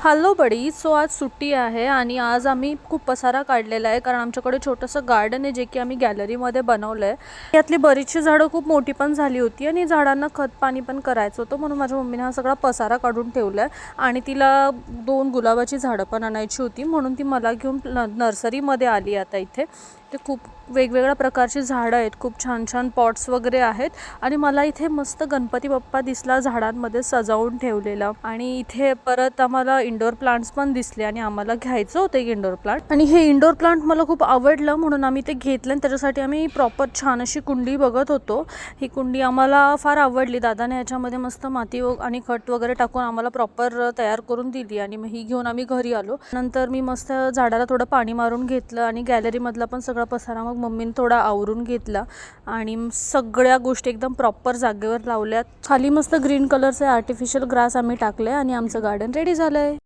Hello बडी. So आज सुट्टी आहे आणि आज आम्ही खूप पसारा काढलेला आहे कारण आमच्याकडे छोटंसं गार्डन आहे जे की आम्ही गॅलरीमध्ये बनवलं आहे. यातली बरीचशी झाडं खूप मोठी पण झाली होती आणि झाडांना खत पाणी पण करायचं होतं, म्हणून माझ्या मम्मीने हा सगळा पसारा काढून ठेवला आहे. आणि तिला 2 गुलाबाची झाडं पण आणायची होती, म्हणून ती मला घेऊन नर्सरीमध्ये आली. आता इथे ते खूप वेगवेगळ्या प्रकारची झाडं आहेत, खूप छान छान पॉट्स वगैरे आहेत. आणि मला इथे मस्त गणपती बाप्पा दिसला झाडांमध्ये सजावून ठेवलेला. आणि इथे परत आम्हाला इंडोर प्लांट्स पण दिसले आणि आम्हाला घ्यायचं होतं एक इंडोर प्लांट. आणि हे इंडोर प्लांट मला खूप आवडलं म्हणून आम्ही ते घेतलं आणि त्याच्यासाठी आम्ही प्रॉपर छान अशी कुंडी बघत होतो. ही कुंडी आम्हाला फार आवडली. दादाने ह्याच्यामध्ये मस्त माती आणि खत वगैरे टाकून आम्हाला प्रॉपर तयार करून दिली आणि मग ही घेऊन आम्ही घरी आलो. नंतर मी मस्त झाडाला थोडं पाणी मारून घेतलं आणि गॅलरीमधला पण सगळा पसारा मग मम्मीने थोडा आवरून घेतला आणि सगळ्या गोष्टी एकदम प्रॉपर जागेवर लावल्या. खाली मस्त ग्रीन कलरचे आर्टिफिशियल ग्रास आम्ही टाकले आणि आमचं गार्डन रेडी झालंय.